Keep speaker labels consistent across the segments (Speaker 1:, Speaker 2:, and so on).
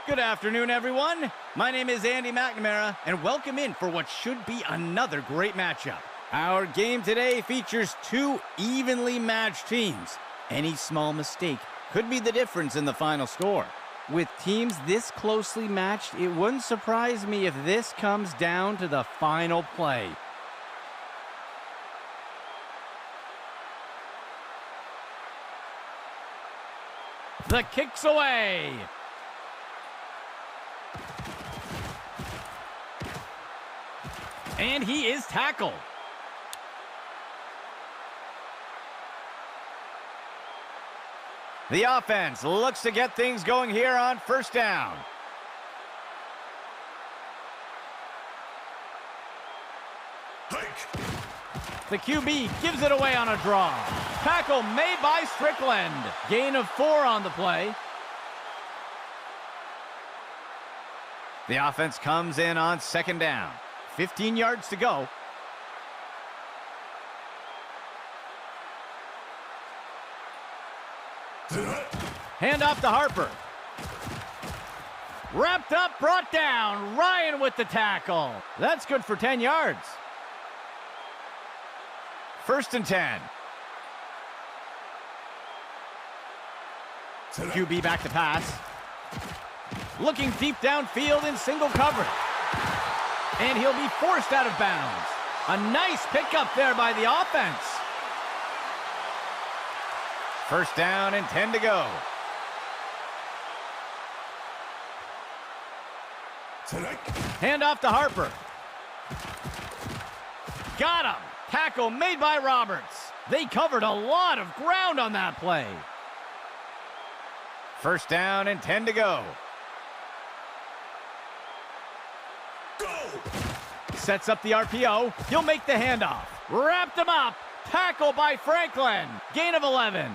Speaker 1: Good afternoon, everyone. My name is Andy McNamara, and welcome in for what should be another great matchup. Our game today features two evenly matched teams. Any small mistake could be the difference in the final score. With teams this closely matched, it wouldn't surprise me if this comes down to the final play. The kick's away. And he is tackled. The offense looks to get things going here on first down. The QB gives it away on a draw. Tackle made by Strickland. Gain of 4 on the play. The offense comes in on second down. 15 yards to go. Hand off to Harper. Wrapped up, brought down. Ryan with the tackle. That's good for 10 yards. First and 10. QB back to pass. Looking deep downfield in single coverage. And he'll be forced out of bounds. A nice pickup there by the offense. First down and 10 to go. Hand off to Harper. Got him. Tackle made by Roberts. They covered a lot of ground on that play. First down and 10 to go. Sets up the RPO. He'll make the handoff. Wrapped him up. Tackle by Franklin. Gain of 11.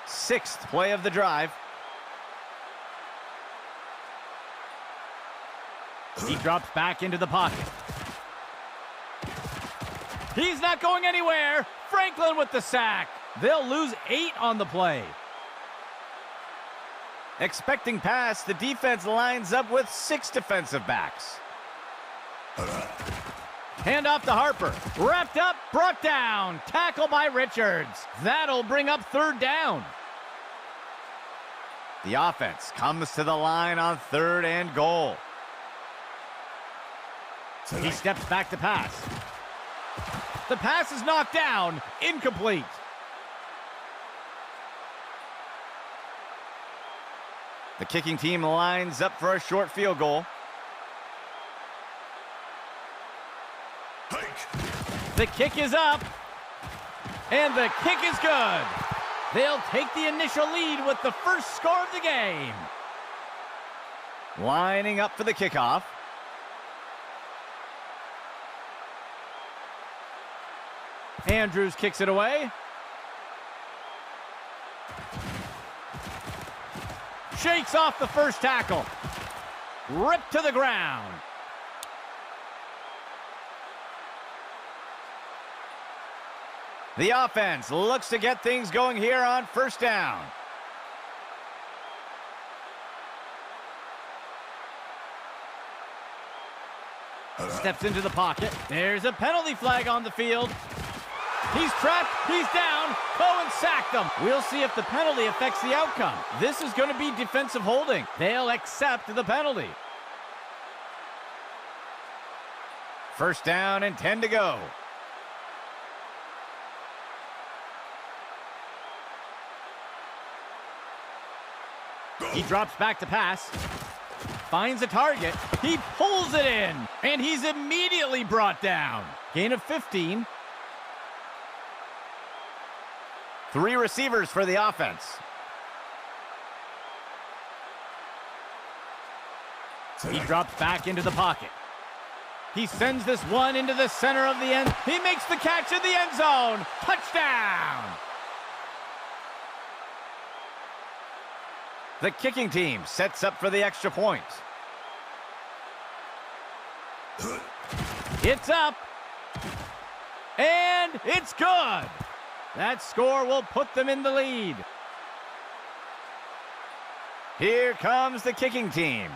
Speaker 1: Sixth play of the drive. He drops back into the pocket. He's not going anywhere. Franklin with the sack. They'll lose 8 on the play. Expecting pass, the defense lines up with 6 defensive backs. Hand off to Harper. Wrapped up, brought down. Tackle by Richards. That'll bring up third down. The offense comes to the line on third and goal. He steps back to pass. The pass is knocked down. Incomplete. The kicking team lines up for a short field goal. The kick is up. And the kick is good. They'll take the initial lead with the first score of the game. Lining up for the kickoff. Andrews kicks it away. Shakes off the first tackle. Ripped to the ground. The offense looks to get things going here on first down. Steps into the pocket. There's a penalty flag on the field. He's trapped. He's down. Cohen sacked him. We'll see if the penalty affects the outcome. This is going to be defensive holding. They'll accept the penalty. First down and 10 to go. He drops back to pass. Finds a target. He pulls it in. And he's immediately brought down. Gain of 15. 3 receivers for the offense. He drops back into the pocket. He sends this one into the center of the end. He makes the catch in the end zone. Touchdown! The kicking team sets up for the extra point. It's up. And it's good. That score will put them in the lead. Here comes the kicking team.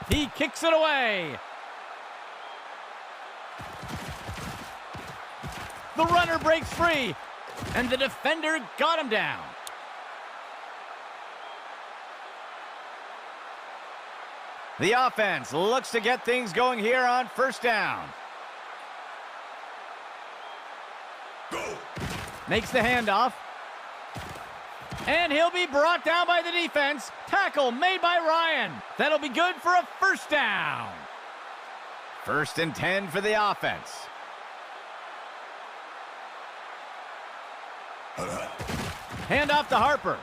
Speaker 1: He kicks it away. The runner breaks free, and the defender got him down. The offense looks to get things going here on first down. Go. Makes the handoff. And he'll be brought down by the defense. Tackle made by Ryan. That'll be good for a first down. 1st and 10 for the offense. Handoff to Harper.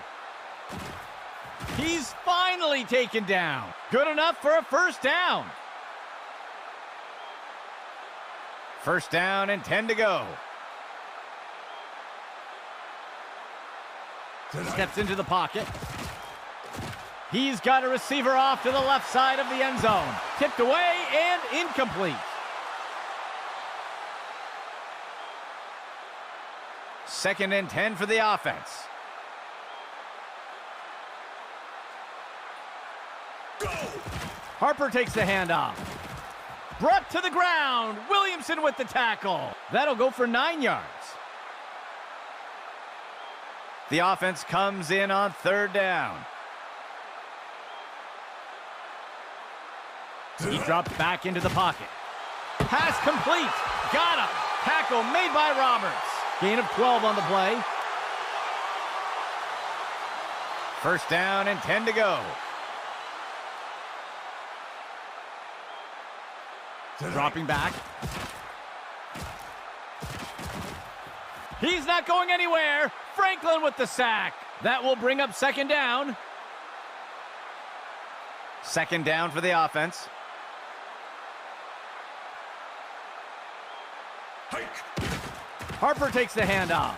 Speaker 1: He's finally taken down. Good enough for a first down. 1st down and 10 to go. Steps into the pocket. He's got a receiver off to the left side of the end zone. Tipped away and incomplete. 2nd and 10 for the offense. Go. Harper takes the handoff. Brought to the ground. Williamson with the tackle. That'll go for 9 yards. The offense comes in on 3rd down. He drops back into the pocket. Pass complete. Got him. Tackle made by Roberts. Gain of 12 on the play. 1st down and 10 to go. Dropping back. He's not going anywhere. Franklin with the sack. That will bring up 2nd down. 2nd down for the offense. Harper takes the handoff.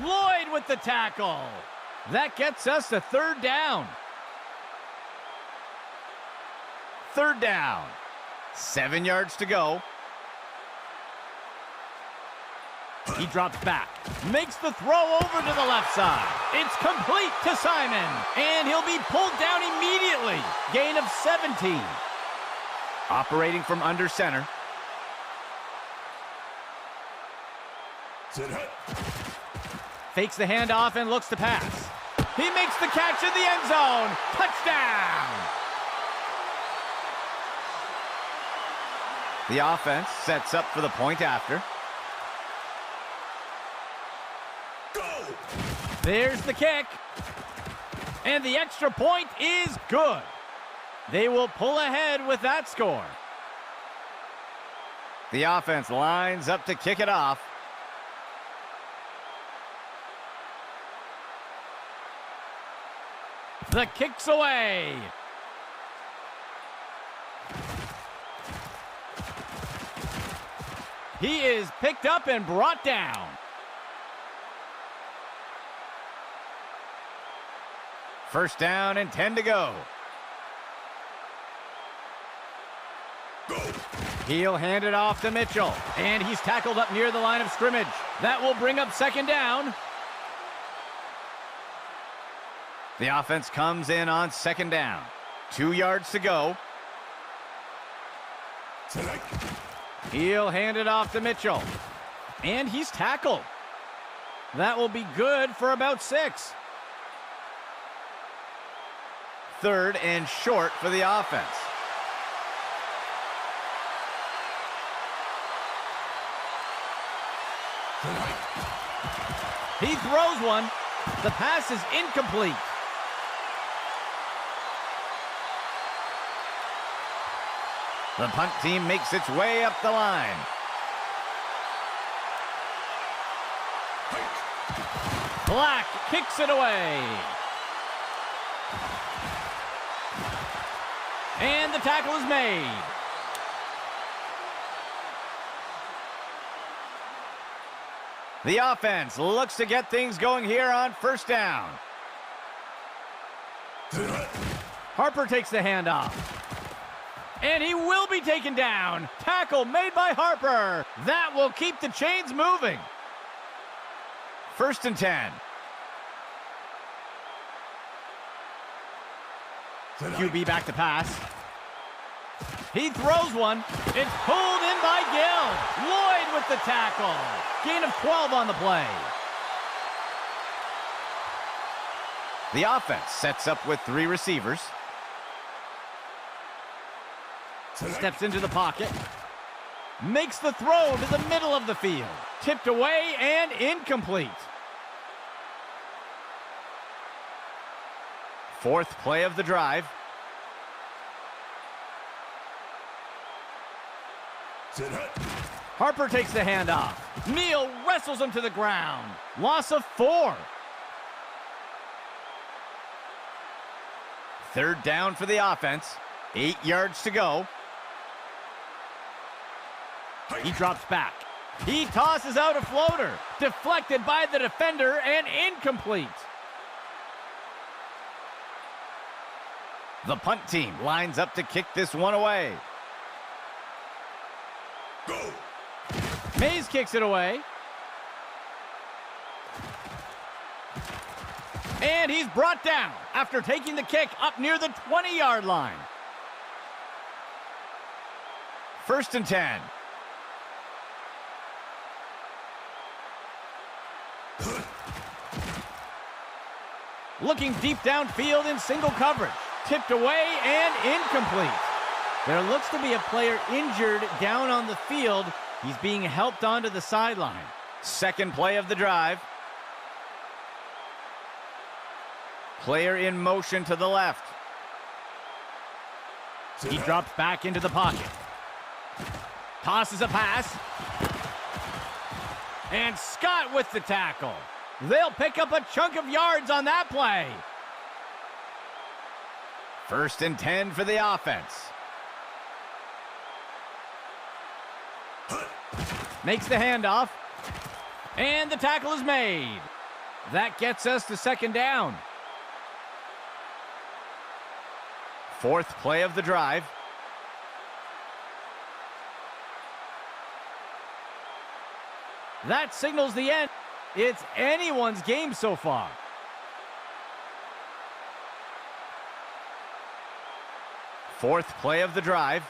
Speaker 1: Lloyd with the tackle. That gets us to 3rd down. 3rd down. 7 yards to go. He drops back. Makes the throw over to the left side. It's complete to Simon. And he'll be pulled down immediately. Gain of 17. Operating from under center. Fakes the handoff and looks to pass. He makes the catch in the end zone. Touchdown! The offense sets up for the point after. Go! There's the kick. And the extra point is good. They will pull ahead with that score. The offense lines up to kick it off. The kick's away. He is picked up and brought down. First down and 10 to go. He'll hand it off to Mitchell. And he's tackled up near the line of scrimmage. That will bring up 2nd down. The offense comes in on 2nd down. 2 yards to go. He'll hand it off to Mitchell. And he's tackled. That will be good for about 6. 3rd and short for the offense. He throws one. The pass is incomplete. The punt team makes its way up the line. Black kicks it away. And the tackle is made. The offense looks to get things going here on first down. Harper takes the handoff. And he will be taken down. Tackle made by Harper. That will keep the chains moving. First and 10. QB back to pass. He throws one. It's pulled in by Gill. Lloyd with the tackle. Gain of 12 on the play. The offense sets up with 3 receivers. Steps into the pocket. Makes the throw to the middle of the field. Tipped away and incomplete. Fourth play of the drive. Harper takes the handoff. Neal wrestles him to the ground. Loss of 4. Third down for the offense. 8 yards to go. He drops back. He tosses out a floater. Deflected by the defender and incomplete. The punt team lines up to kick this one away. Go. Mays kicks it away. And he's brought down after taking the kick up near the 20-yard line. First and 10. Looking deep downfield in single coverage. Tipped away and incomplete. There looks to be a player injured down on the field. He's being helped onto the sideline. Second play of the drive. Player in motion to the left. He drops back into the pocket. Tosses a pass. And Scott with the tackle. They'll pick up a chunk of yards on that play. First and 10 for the offense. Makes the handoff. And the tackle is made. That gets us to second down. Fourth play of the drive. That signals the end. It's anyone's game so far. Fourth play of the drive.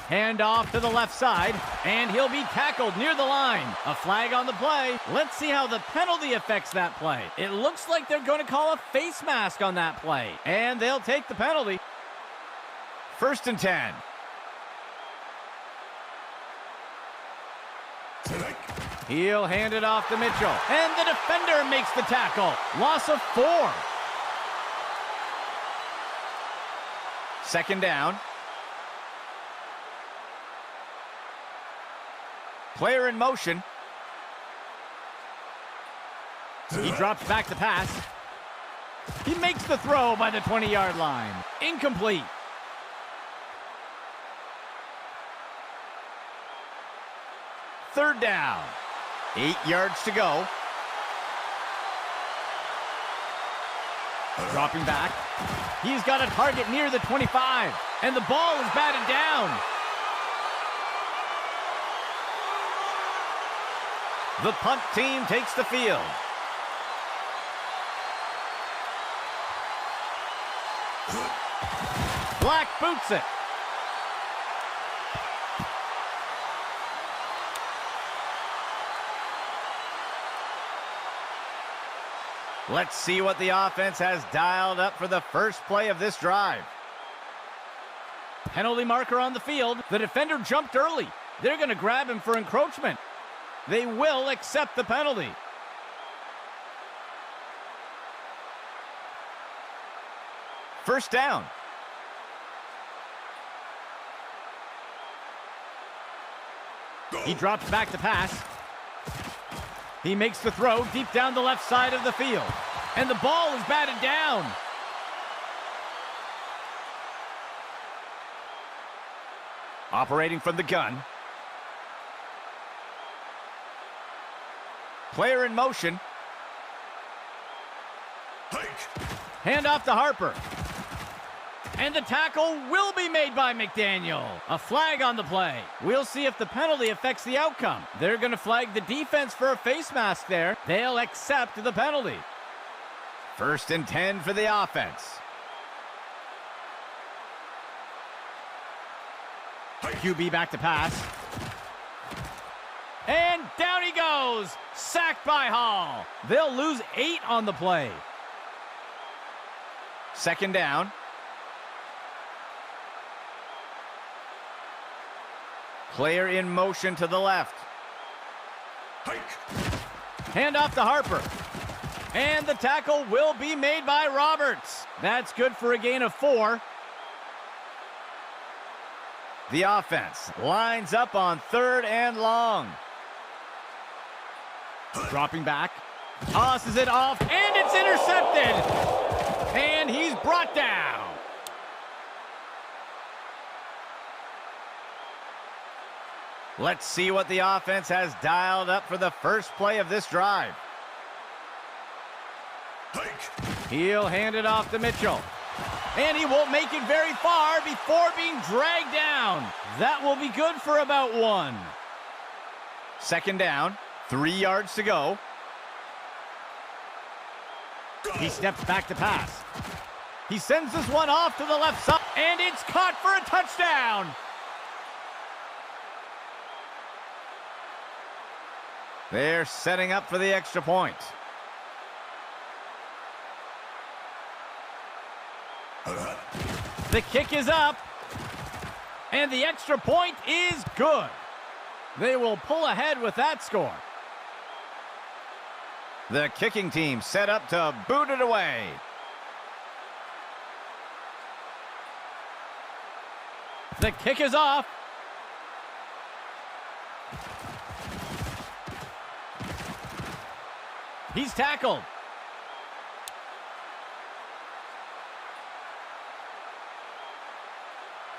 Speaker 1: Hand off to the left side, and he'll be tackled near the line. A flag on the play. Let's see how the penalty affects that play. It looks like they're going to call a face mask on that play, and they'll take the penalty. First and 10. He'll hand it off to Mitchell, and the defender makes the tackle. Loss of 4. Second down. Player in motion. He drops back to pass. He makes the throw by the 20-yard line. Incomplete. Third down. 8 yards to go. Dropping back. He's got a target near the 25. And the ball is batted down. The punt team takes the field. Black boots it. Let's see what the offense has dialed up for the first play of this drive. Penalty marker on the field. The defender jumped early. They're going to grab him for encroachment. They will accept the penalty. First down. He drops back to pass. He makes the throw deep down the left side of the field. And the ball is batted down. Operating from the gun. Player in motion. Hand off to Harper. And the tackle will be made by McDaniel. A flag on the play. We'll see if the penalty affects the outcome. They're going to flag the defense for a face mask there. They'll accept the penalty. 1st and 10 for the offense. QB back to pass. And down he goes. Sacked by Hall. They'll lose 8 on the play. 2nd down. Player in motion to the left. Hand off to Harper. And the tackle will be made by Roberts. That's good for a gain of 4. The offense lines up on 3rd and long. Dropping back. Tosses it off, and it's intercepted. And he's brought down. Let's see what the offense has dialed up for the first play of this drive. He'll hand it off to Mitchell. And he won't make it very far before being dragged down. That will be good for about 1. 2nd down, 3 yards to go. He steps back to pass. He sends this one off to the left side, and it's caught for a touchdown. They're setting up for the extra point. The kick is up, and the extra point is good. They will pull ahead with that score. The kicking team set up to boot it away. The kick is off. He's tackled.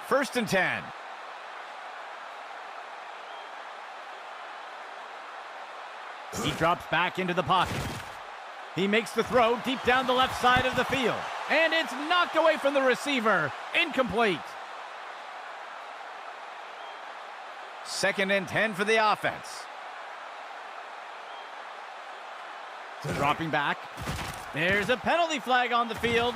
Speaker 1: First and 10. He drops back into the pocket. He makes the throw deep down the left side of the field. And it's knocked away from the receiver. Incomplete. 2nd and 10 for the offense. Dropping back. There's a penalty flag on the field.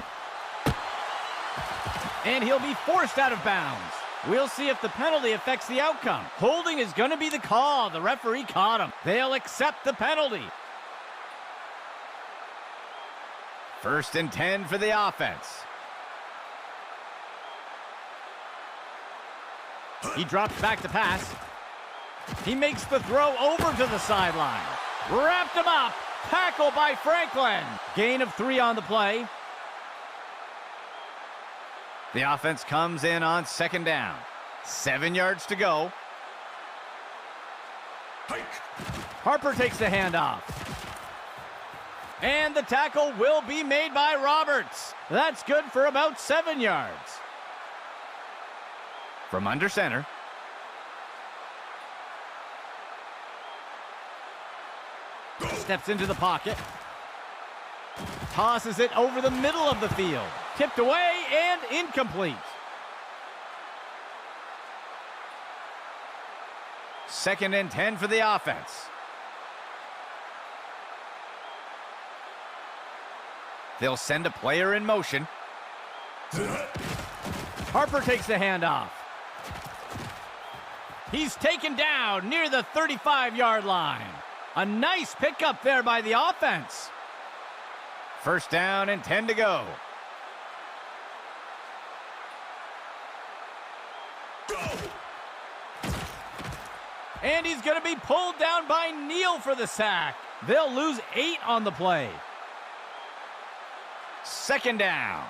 Speaker 1: And he'll be forced out of bounds. We'll see if the penalty affects the outcome. Holding is going to be the call. The referee caught him. They'll accept the penalty. 1st and 10 for the offense. He drops back to pass. He makes the throw over to the sideline. Wrapped him up. Tackle by Franklin. Gain of 3 on the play. The offense comes in on 2nd down. 7 yards to go. Harper takes the handoff. And the tackle will be made by Roberts. That's good for about 7 yards. From under center. Steps into the pocket. Tosses it over the middle of the field. Tipped away and incomplete. 2nd and 10 for the offense. They'll send a player in motion. Harper takes the handoff. He's taken down near the 35-yard line. A nice pickup there by the offense. 1st down and 10 to go. And he's going to be pulled down by Neal for the sack. They'll lose 8 on the play. 2nd down.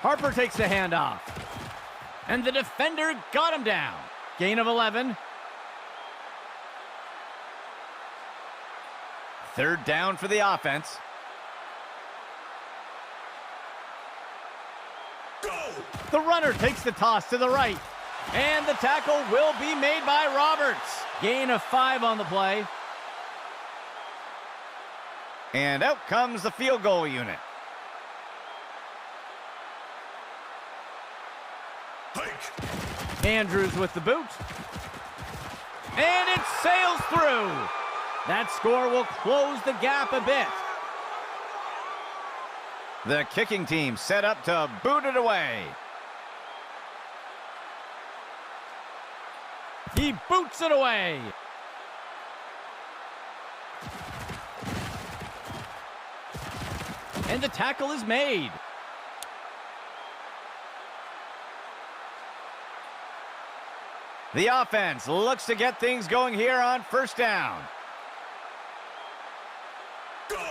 Speaker 1: Harper takes the handoff. And the defender got him down. Gain of 11. 3rd down for the offense. The runner takes the toss to the right. And the tackle will be made by Roberts. Gain of 5 on the play. And out comes the field goal unit. Andrews with the boot. And it sails through. That score will close the gap a bit. The kicking team set up to boot it away. He boots it away. And the tackle is made. The offense looks to get things going here on first down. Go!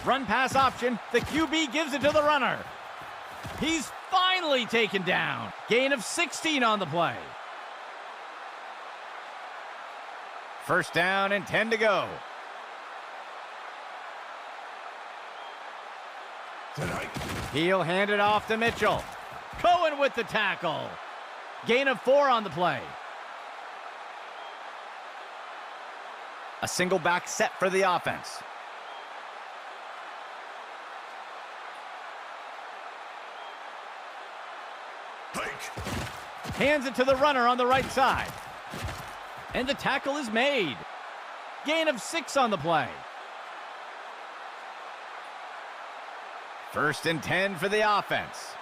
Speaker 1: Run pass option. The QB gives it to the runner. He's finally taken down. Gain of 16 on the play. First down and 10 to go. He'll hand it off to Mitchell. Cohen with the tackle. Gain of 4 on the play. A single back set for the offense. Hands it to the runner on the right side. And the tackle is made. Gain of 6 on the play. First and 10 for the offense.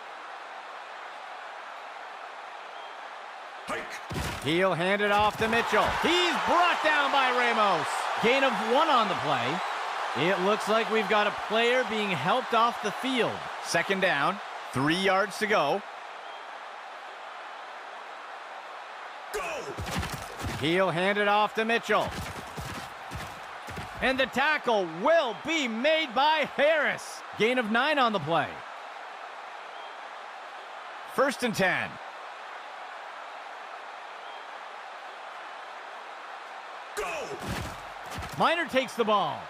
Speaker 1: He'll hand it off to Mitchell. He's brought down by Ramos. Gain of 1 on the play. It looks like we've got a player being helped off the field. Second down, 3 yards to go. He'll hand it off to Mitchell. And the tackle will be made by Harris. Gain of 9 on the play. First and 10. Go! Minor takes the ball.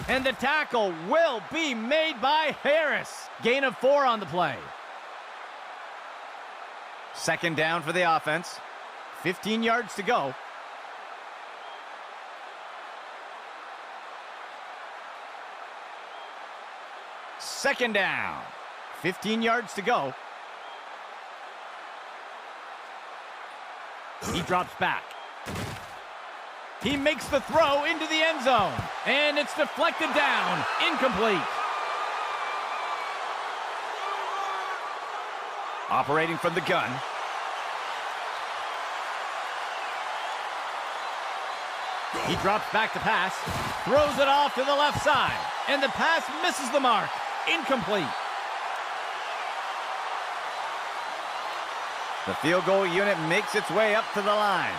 Speaker 1: And the tackle will be made by Harris. Gain of 4 on the play. Second down for the offense. 15 yards to go. Second down. 15 yards to go. He drops back. He makes the throw into the end zone. And it's deflected down. Incomplete. Operating from the gun. He drops back to pass. Throws it off to the left side. And the pass misses the mark. Incomplete. The field goal unit makes its way up to the line.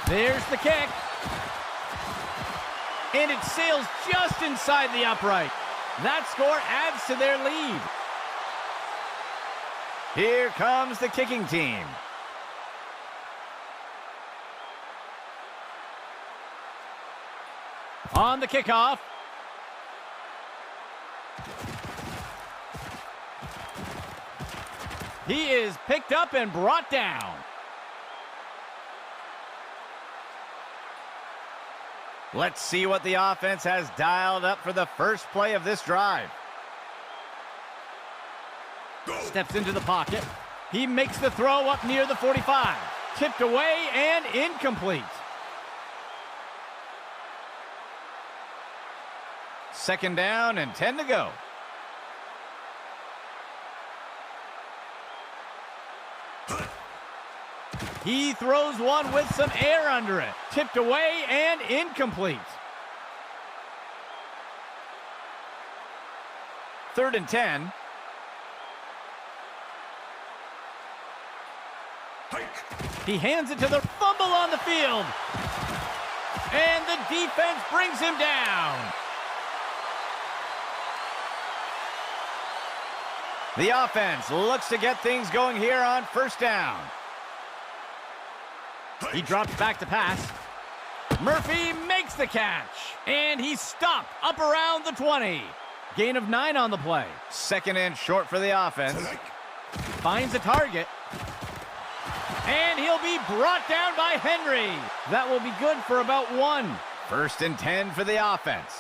Speaker 1: There's the kick. And it sails just inside the upright. That score adds to their lead. Here comes the kicking team. On the kickoff. He is picked up and brought down. Let's see what the offense has dialed up for the first play of this drive. Steps into the pocket. He makes the throw up near the 45. Tipped away and incomplete. Second down and 10 to go. He throws one with some air under it. Tipped away and incomplete. Third and 10. He hands it to the fumble on the field. And the defense brings him down. The offense looks to get things going here on first down. He drops back to pass. Murphy makes the catch. And he's stopped up around the 20. Gain of 9 on the play. Second and short for the offense. Finds a target. And he'll be brought down by Henry. That will be good for about 1. 1st and 10 for the offense.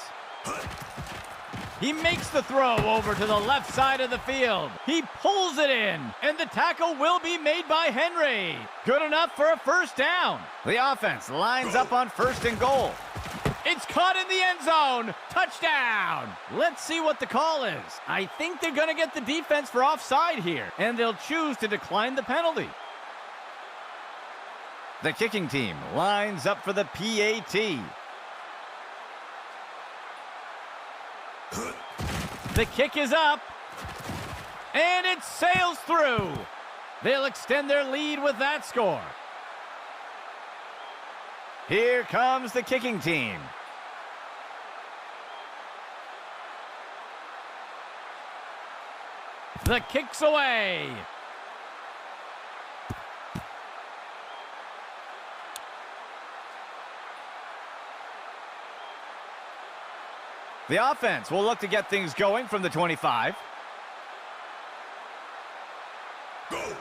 Speaker 1: He makes the throw over to the left side of the field. He pulls it in, and the tackle will be made by Henry. Good enough for a 1st down. The offense lines up on 1st and goal. It's caught in the end zone. Touchdown. Let's see what the call is. I think they're going to get the defense for offside here, and they'll choose to decline the penalty. The kicking team lines up for the PAT. The kick is up, and it sails through. They'll extend their lead with that score. Here comes the kicking team. The kick's away. The offense will look to get things going from the 25. Go.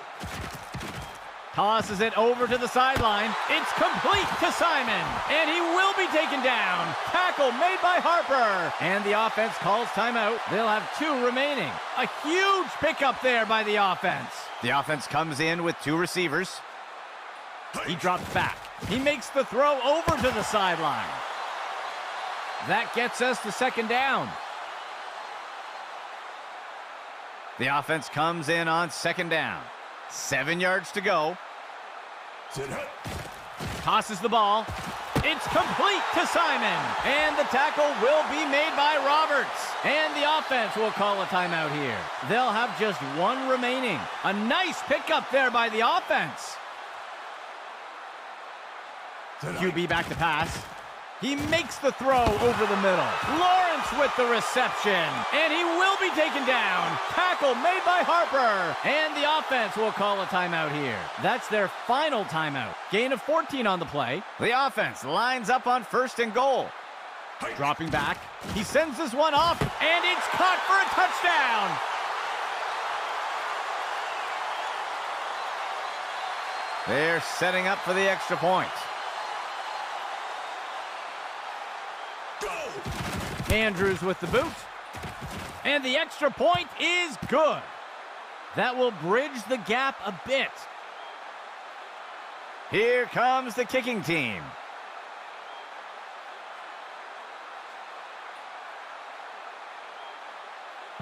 Speaker 1: Tosses it over to the sideline. It's complete to Simon, and he will be taken down. Tackle made by Harper, and the offense calls timeout. They'll have 2 remaining. A huge pickup there by the offense. The offense comes in with 2 receivers. He drops back. He makes the throw over to the sideline. That gets us to 2nd down. The offense comes in on 2nd down. 7 yards to go. Tosses the ball. It's complete to Simon. And the tackle will be made by Roberts. And the offense will call a timeout here. They'll have just 1 remaining. A nice pickup there by the offense. QB back to pass. He makes the throw over the middle. Lawrence with the reception. And he will be taken down. Tackle made by Harper. And the offense will call a timeout here. That's their final timeout. Gain of 14 on the play. The offense lines up on 1st and goal. Dropping back. He sends this one off. And it's caught for a touchdown. They're setting up for the extra point. Andrews with the boot. And the extra point is good. That will bridge the gap a bit. Here comes the kicking team.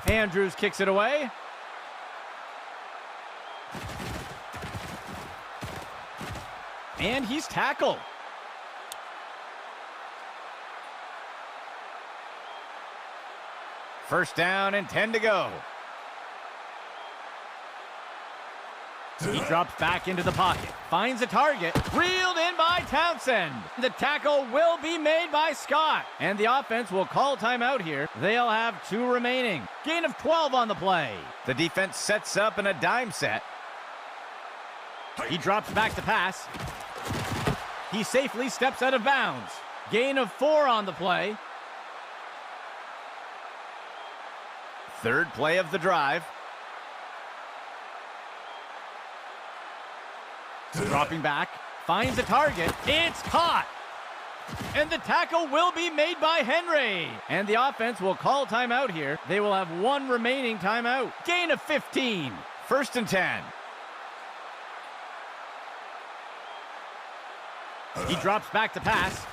Speaker 1: Andrews kicks it away. And he's tackled. First down and 10 to go. He drops back into the pocket, finds a target, reeled in by Townsend. The tackle will be made by Scott, and the offense will call timeout here. They'll have 2 remaining. Gain of 12 on the play. The defense sets up in a dime set. He drops back to pass. He safely steps out of bounds. Gain of 4 on the play. 3rd play of the drive. Dropping back, finds a target. It's caught. And the tackle will be made by Henry. And the offense will call timeout here. They will have 1 remaining timeout. Gain of 15. 1st and 10. He drops back to pass.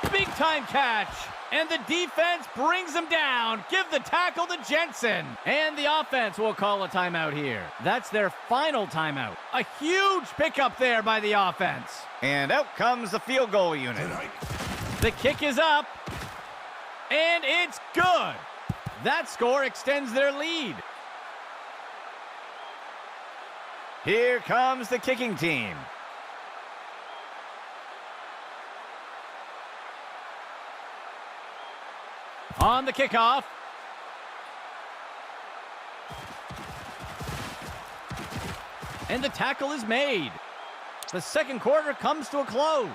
Speaker 1: Big time catch. And the defense brings him down. Give the tackle to Jensen. And the offense will call a timeout here. That's their final timeout. A huge pickup there by the offense. And out comes the field goal unit. The kick is up. And it's good. That score extends their lead. Here comes the kicking team. On the kickoff. And the tackle is made. The 2nd quarter comes to a close.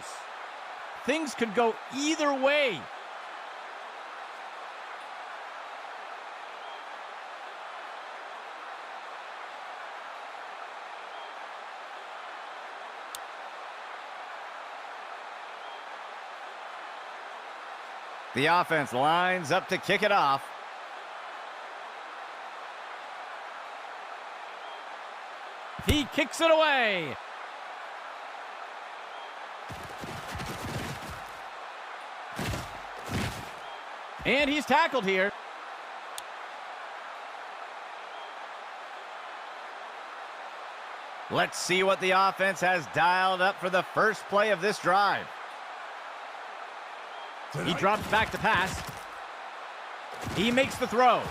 Speaker 1: Things could go either way. The offense lines up to kick it off. He kicks it away. And he's tackled here. Let's see what the offense has dialed up for the first play of this drive. He drops back to pass. He makes the throw.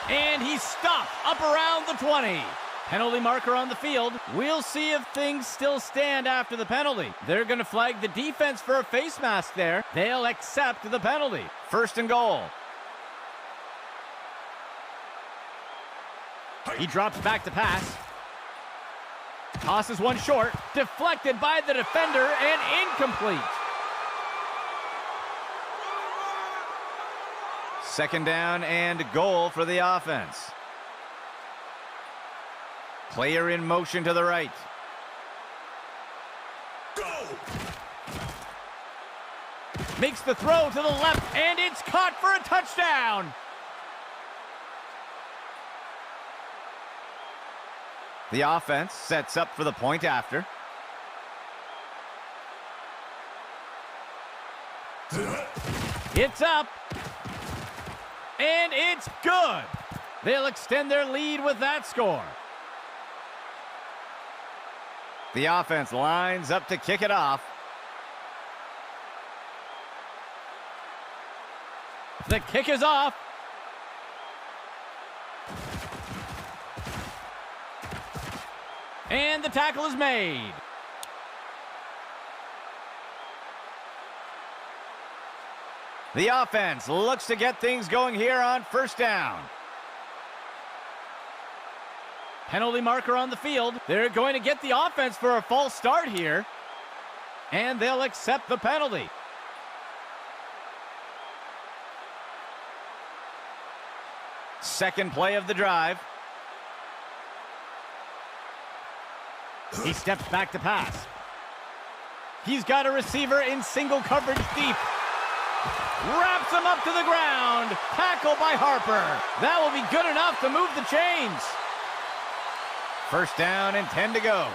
Speaker 1: And he's stopped up around the 20. Penalty marker on the field. We'll see if things still stand after the penalty. They're going to flag the defense for a face mask there. They'll accept the penalty. First and goal. He drops back to pass. Tosses one short. Deflected by the defender and incomplete. Second down and goal for the offense. Player in motion to the right. Go! Makes the throw to the left, and it's caught for a touchdown. The offense sets up for the point after. It's up. And it's good. They'll extend their lead with that score. The offense lines up to kick it off. The kick is off. And the tackle is made. The offense looks to get things going here on first down. Penalty marker on the field. They're going to get the offense for a false start here. And they'll accept the penalty. Second play of the drive. He steps back to pass. He's got a receiver in single coverage deep. Wraps him up to the ground. Tackle by Harper. That will be good enough to move the chains. First down and 10 to go.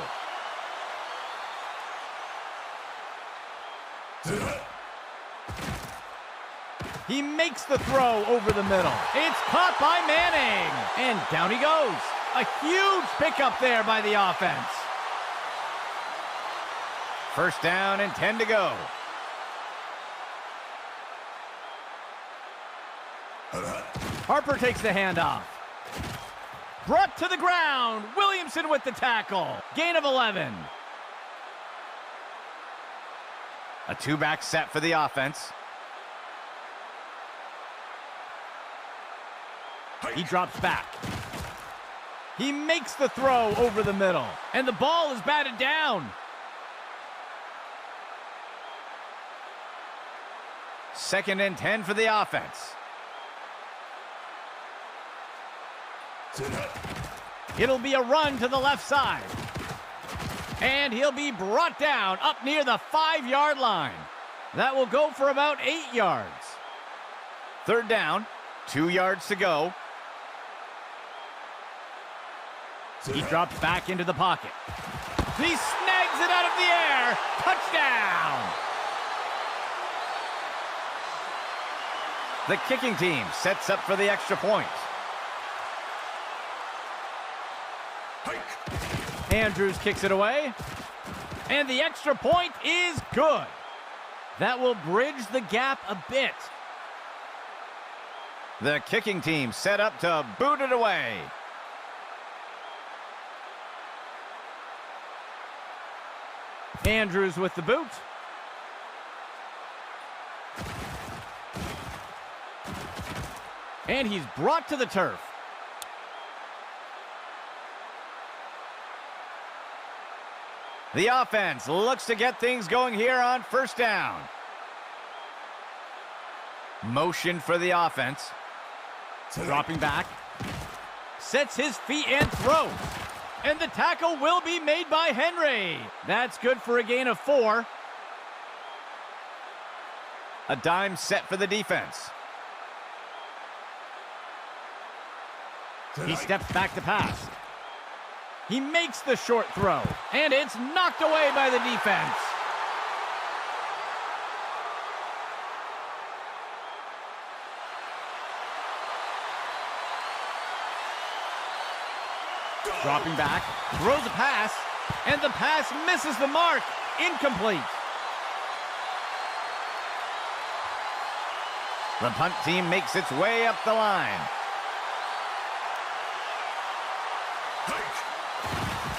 Speaker 1: He makes the throw over the middle. It's caught by Manning. And down he goes. A huge pickup there by the offense. First down and 10 to go. Harper takes the handoff. Brought to the ground. Williamson with the tackle. Gain of 11. A two-back set for the offense. He drops back. He makes the throw over the middle. And the ball is batted down. Second and 10 for the offense. It'll be a run to the left side. And he'll be brought down up near the 5-yard line. That will go for about 8 yards. Third down, 2 yards to go. He drops back into the pocket. He snags it out of the air. Touchdown! The kicking team sets up for the extra point. Andrews kicks it away. And the extra point is good. That will bridge the gap a bit. The kicking team set up to boot it away. Andrews with the boot. And he's brought to the turf. The offense looks to get things going here on first down. Motion for the offense. Dropping back. Sets his feet and throws. And the tackle will be made by Henry. That's good for a gain of 4. A dime set for the defense. He steps back to pass. He makes the short throw, and it's knocked away by the defense. Dropping back, throws a pass, and the pass misses the mark. Incomplete. The punt team makes its way up the line.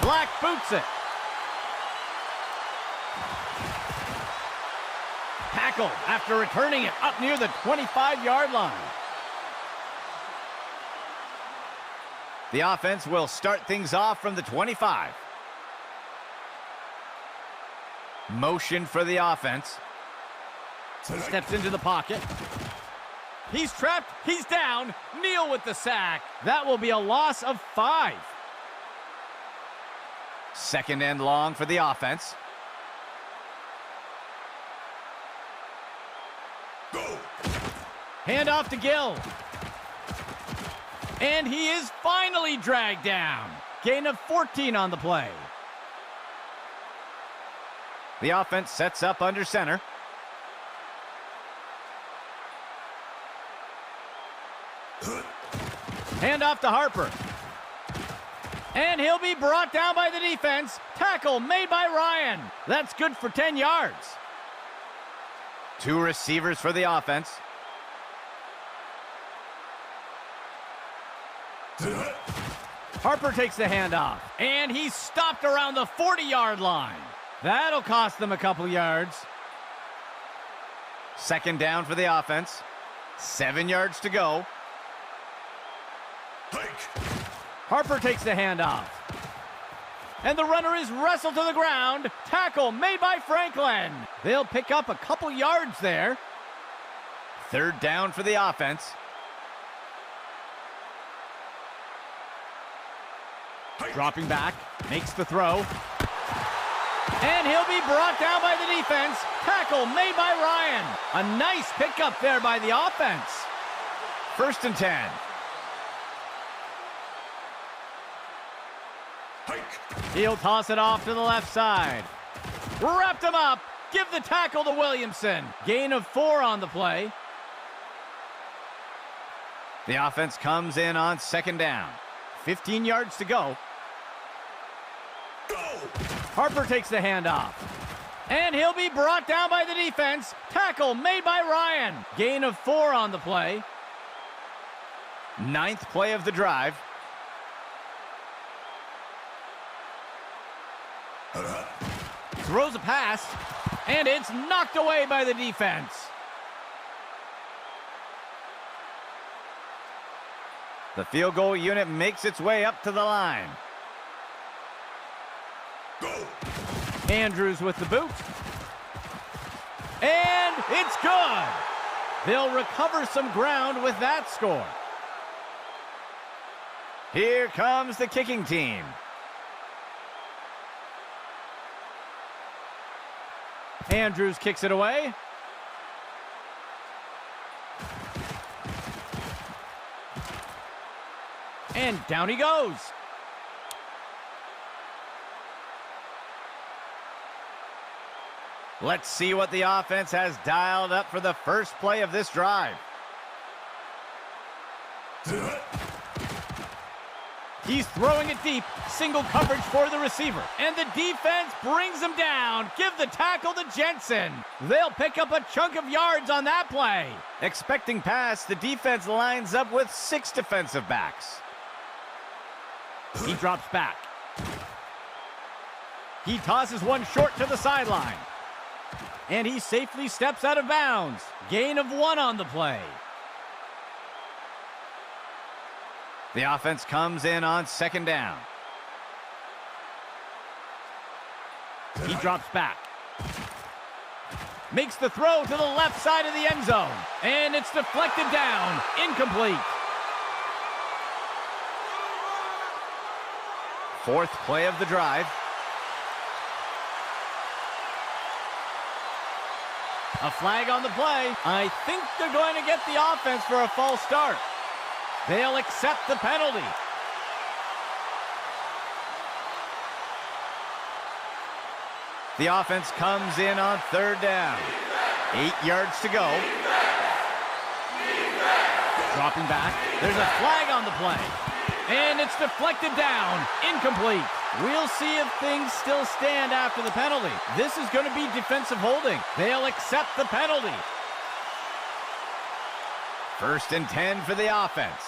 Speaker 1: Black boots it. Tackled after returning it up near the 25-yard line. The offense will start things off from the 25. Motion for the offense. Steps into the pocket. He's trapped. He's down. Neal with the sack. That will be a loss of 5. Second and long for the offense. Go. Hand off to Gill. And he is finally dragged down. Gain of 14 on the play. The offense sets up under center. Hand off to Harper. And he'll be brought down by the defense. Tackle made by Ryan. That's good for 10 yards. 2 receivers for the offense. Harper takes the handoff, and he's stopped around the 40-yard line. That'll cost them a couple yards. Second down for the offense. 7 yards to go. Harper takes the handoff. And the runner is wrestled to the ground. Tackle made by Franklin. They'll pick up a couple yards there. Third down for the offense. Dropping back, makes the throw. And he'll be brought down by the defense. Tackle made by Ryan. A nice pickup there by the offense. First and 10. He'll toss it off to the left side. Wrapped him up. Give the tackle to Williamson. Gain of 4 on the play. The offense comes in on second down. 15 yards to go. Harper takes the handoff. And he'll be brought down by the defense. Tackle made by Ryan. Gain of 4 on the play. 9th play of the drive. Throws a pass, and it's knocked away by the defense. The field goal unit makes its way up to the line. Go. Andrews with the boot. And it's good. They'll recover some ground with that score. Here comes the kicking team. Andrews kicks it away. And down he goes. Let's see what the offense has dialed up for the first play of this drive. He's throwing it deep. Single coverage for the receiver. And the defense brings him down. Give the tackle to Jensen. They'll pick up a chunk of yards on that play. Expecting pass, the defense lines up with 6 defensive backs. He drops back. He tosses one short to the sideline. And he safely steps out of bounds. Gain of 1 on the play. The offense comes in on second down. He drops back. Makes the throw to the left side of the end zone. And it's deflected down. Incomplete. 4th play of the drive. A flag on the play. I think they're going to get the offense for a false start. They'll accept the penalty. The offense comes in on third down. 8 yards to go. Dropping back. There's a flag on the play. And it's deflected down. Incomplete. We'll see if things still stand after the penalty. This is going to be defensive holding. They'll accept the penalty. 1st and 10 for the offense.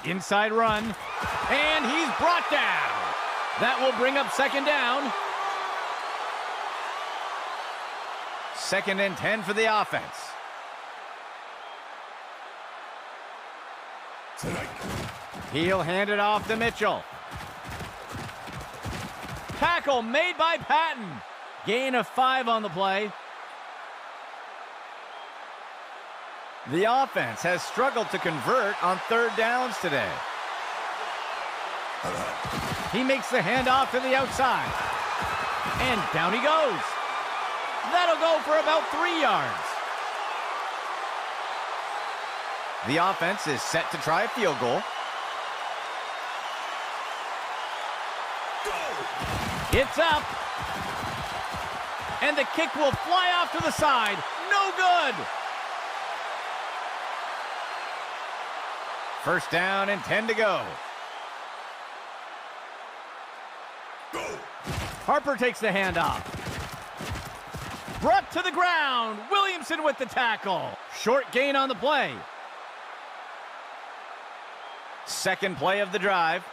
Speaker 1: Inside run. And he's brought down. That will bring up 2nd down. 2nd and 10 for the offense. He'll hand it off to Mitchell. Tackle made by Patton. Gain of 5 on the play. The offense has struggled to convert on 3rd downs today. He makes the handoff to the outside. And down he goes. That'll go for about 3 yards. The offense is set to try a field goal. It's up. And the kick will fly off to the side. No good. 1st down and 10 to go. Harper takes the handoff. Brought to the ground. Williamson with the tackle. Short gain on the play. 2nd play of the drive.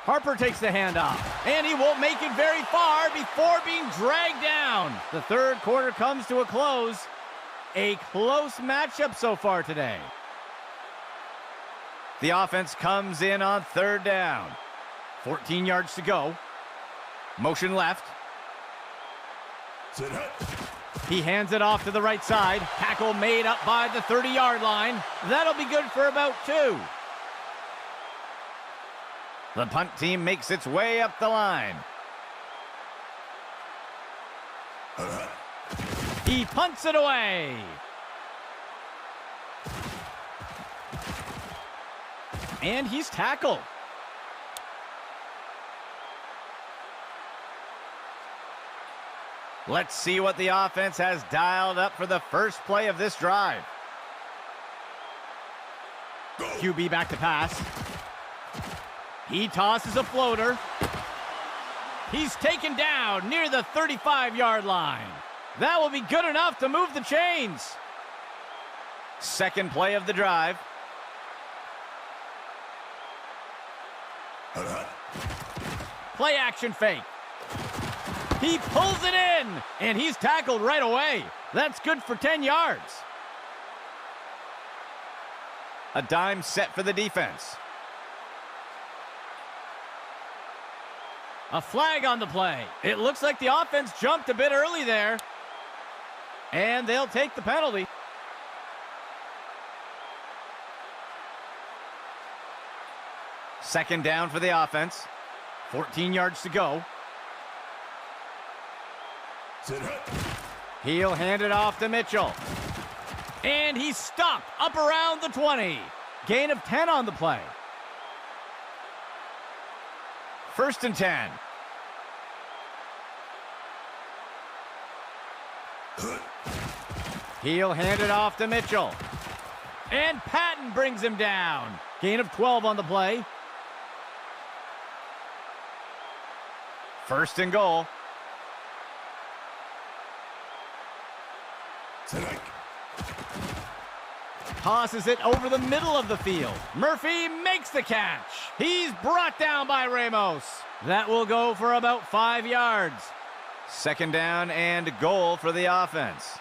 Speaker 1: Harper takes the handoff, and he won't make it very far before being dragged down. The 3rd quarter comes to a close. A close matchup so far today. The offense comes in on 3rd down. 14 yards to go. Motion left. He hands it off to the right side. Tackle made up by the 30-yard line. That'll be good for about 2. The punt team makes its way up the line. He punts it away. And he's tackled. Let's see what the offense has dialed up for the first play of this drive. QB back to pass. He tosses a floater. He's taken down near the 35-yard line. That will be good enough to move the chains. 2nd play of the drive. Play action fake. He pulls it in, and he's tackled right away. That's good for 10 yards. A dime set for the defense. A flag on the play. It looks like the offense jumped a bit early there. And they'll take the penalty. Second down for the offense. 14 yards to go. He'll hand it off to Mitchell. And he's stopped up around the 20. Gain of 10 on the play. 1st and 10. He'll hand it off to Mitchell. And Patton brings him down. Gain of 12 on the play. 1st and goal. Tosses it over the middle of the field. Murphy makes the catch. He's brought down by Ramos. That will go for about 5 yards. 2nd down and goal for the offense.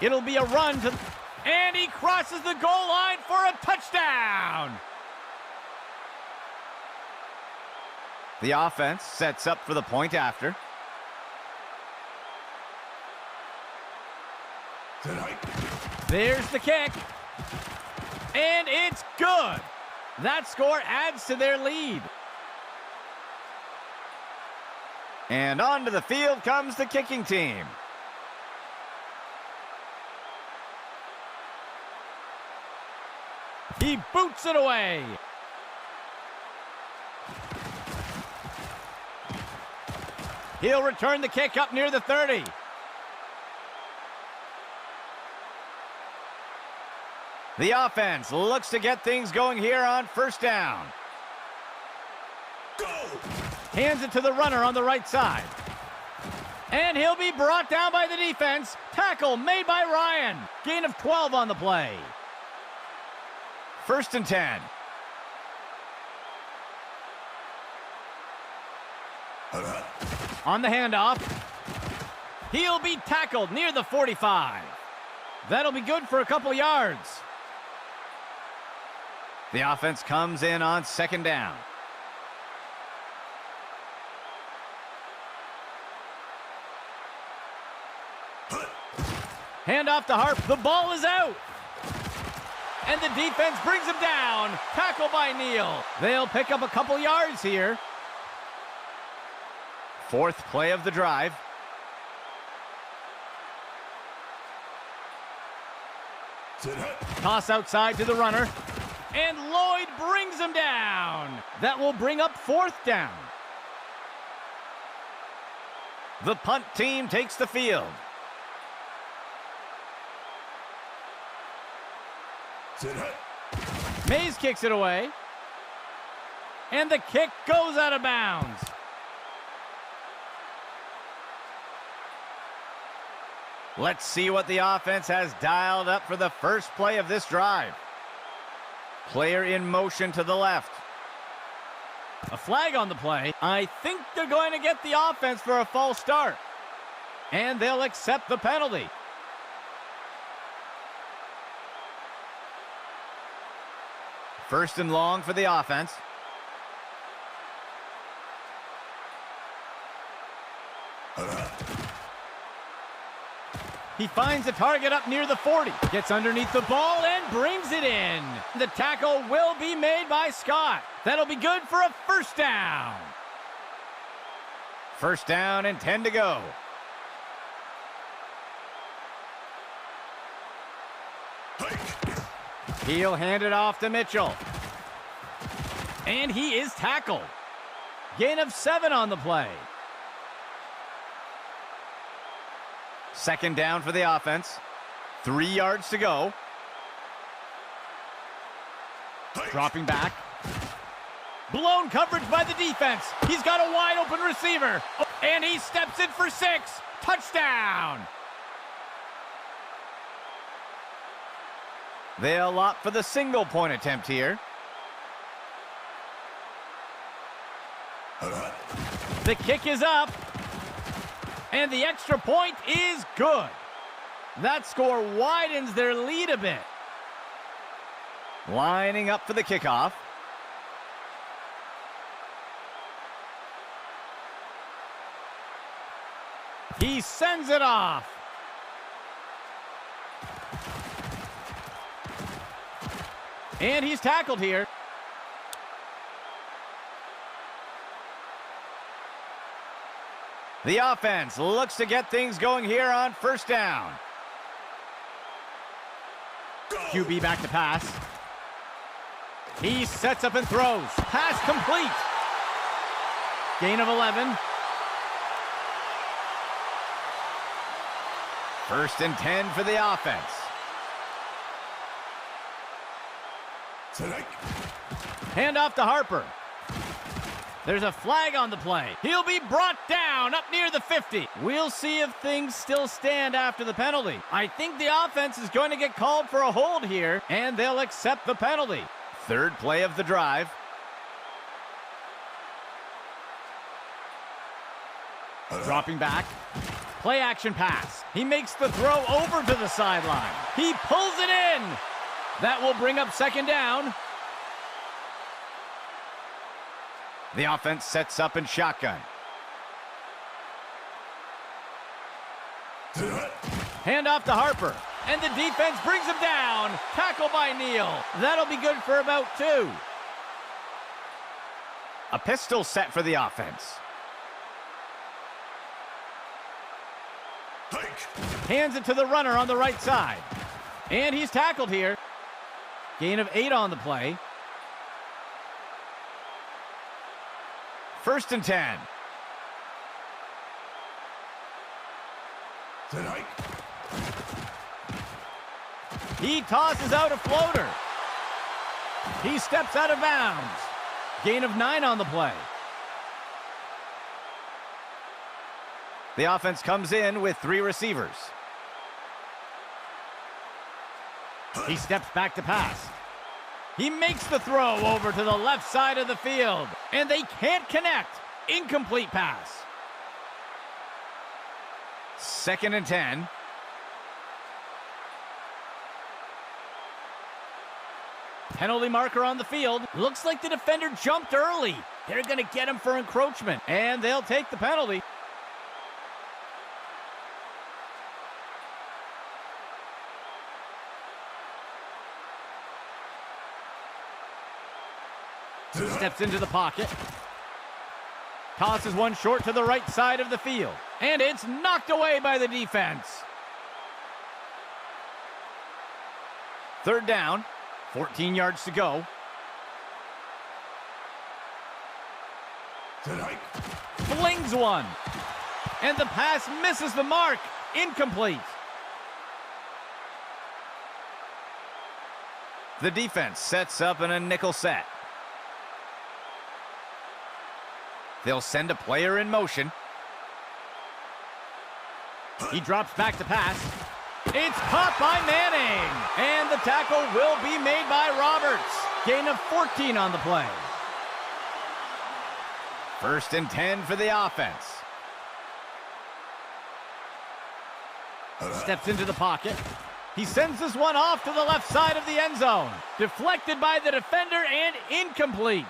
Speaker 1: It'll be a run to... And he crosses the goal line for a touchdown. The offense sets up for the point after. There's the kick. And it's good. That score adds to their lead. And onto the field comes the kicking team. He boots it away. He'll return the kick up near the 30. The offense looks to get things going here on first down.
Speaker 2: Go!
Speaker 1: Hands it to the runner on the right side. And he'll be brought down by the defense. Tackle made by Ryan. Gain of 12 on the play. 1st and 10. On the handoff. He'll be tackled near the 45. That'll be good for a couple yards. The offense comes in on 2nd down. Handoff to Harp. The ball is out. And the defense brings him down. Tackle by Neal. They'll pick up a couple yards here. 4th play of the drive. Toss outside to the runner. And Lloyd brings him down. That will bring up 4th down. The punt team takes the field. Mays kicks it away. And the kick goes out of bounds. Let's see what the offense has dialed up for the first play of this drive. Player in motion to the left. A flag on the play. I think they're going to get the offense for a false start. And they'll accept the penalty. First and long for the offense. He finds a target up near the 40. Gets underneath the ball and brings it in. The tackle will be made by Scott. That'll be good for a 1st down. 1st down and 10 to go. He'll hand it off to Mitchell. And he is tackled. Gain of 7 on the play. 2nd down for the offense. 3 yards to go. Dropping back. Blown coverage by the defense. He's got a wide open receiver. And he steps in for 6. Touchdown. They'll opt for the single point attempt here. The kick is up. And the extra point is good. That score widens their lead a bit. Lining up for the kickoff. He sends it off. And he's tackled here. The offense looks to get things going here on 1st down. QB back to pass. He sets up and throws. Pass complete. Gain of 11. 1st and 10 for the offense. Hand off to Harper. There's a flag on the play. He'll be brought down up near the 50. We'll see if things still stand after the penalty. I think the offense is going to get called for a hold here, and they'll accept the penalty. 3rd play of the drive. Dropping back. Play action pass. He makes the throw over to the sideline. He pulls it in. That will bring up 2nd down. The offense sets up in shotgun. Hand off to Harper. And the defense brings him down. Tackle by Neal. That'll be good for about 2. A pistol set for the offense. Hands it to the runner on the right side. And he's tackled here. Gain of 8 on the play. 1st and 10. He tosses out a floater. He steps out of bounds. Gain of 9 on the play. The offense comes in with 3 receivers. He steps back to pass. He makes the throw over to the left side of the field. And they can't connect. Incomplete pass. 2nd and 10. Penalty marker on the field. Looks like the defender jumped early. They're going to get him for encroachment. And they'll take the penalty. Steps into the pocket. Tosses one short to the right side of the field. And it's knocked away by the defense. 3rd down. 14 yards to go. Flings one. And the pass misses the mark. Incomplete. The defense sets up in a nickel set. They'll send a player in motion. He drops back to pass. It's caught by Manning. And the tackle will be made by Roberts. Gain of 14 on the play. 1st and 10 for the offense. Steps into the pocket. He sends this one off to the left side of the end zone. Deflected by the defender and incomplete.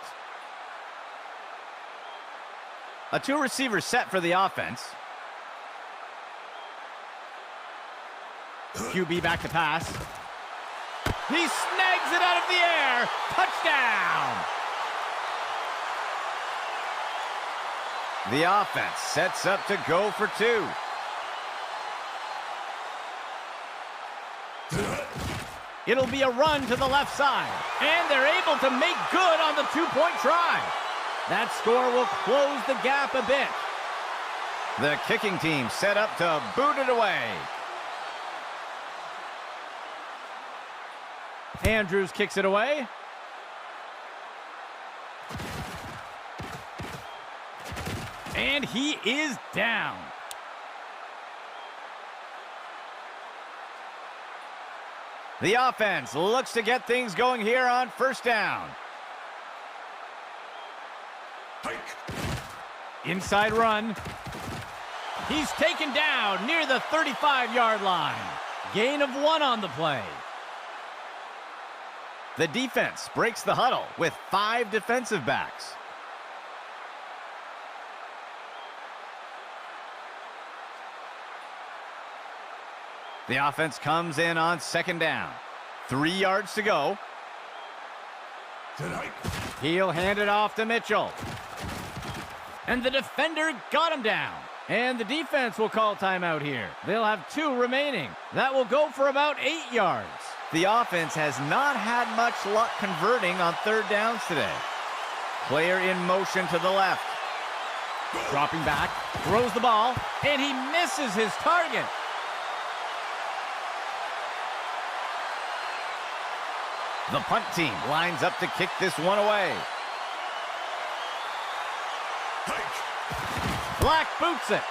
Speaker 1: A 2-receiver set for the offense. QB back to pass. He snags it out of the air. Touchdown! The offense sets up to go for 2. It'll be a run to the left side. And they're able to make good on the 2-point try. That score will close the gap a bit. The kicking team set up to boot it away. Andrews kicks it away. And he is down. The offense looks to get things going here on 1st down. Inside run. He's taken down near the 35-yard line. Gain of 1 on the play. The defense breaks the huddle with 5 defensive backs. The offense comes in on 2nd down. 3 yards to go. He'll hand it off to Mitchell. And the defender got him down. And the defense will call timeout here. They'll have 2 remaining. That will go for about 8 yards. The offense has not had much luck converting on 3rd downs today. Player in motion to the left. Dropping back, throws the ball, and he misses his target. The punt team lines up to kick this one away. Black boots it.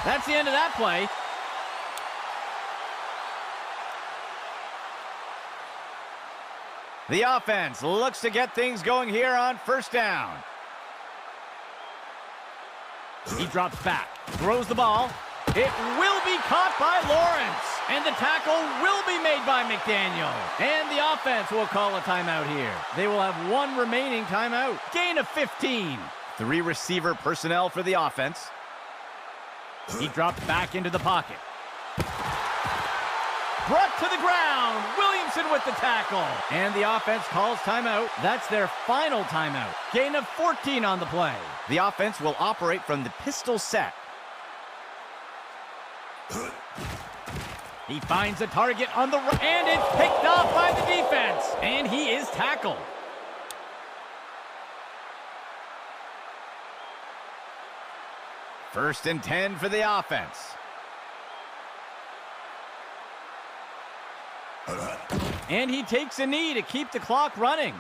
Speaker 1: That's the end of that play. The offense looks to get things going here on 1st down. He drops back, throws the ball. It will be caught by Lawrence. And the tackle will be made by McDaniel. And the offense will call a timeout here. They will have 1 remaining timeout. Gain of 15. 3 receiver personnel for the offense. He drops back into the pocket. Brought to the ground. Williamson with the tackle. And the offense calls timeout. That's their final timeout. Gain of 14 on the play. The offense will operate from the pistol set. He finds a target on the right, and it's picked off by the defense. And he is tackled. First and 10 for the offense. And he takes a knee to keep the clock running.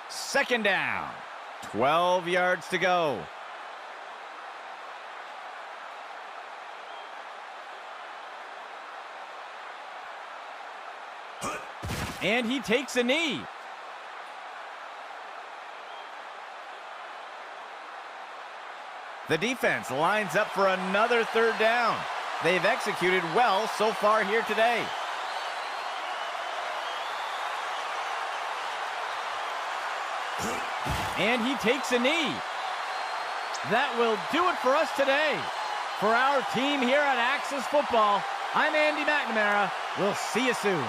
Speaker 1: Second down. 12 yards to go. And he takes a knee. The defense lines up for another third down. They've executed well so far here today. And he takes a knee. That will do it for us today. For our team here at Axis Football, I'm Andy McNamara. We'll see you soon.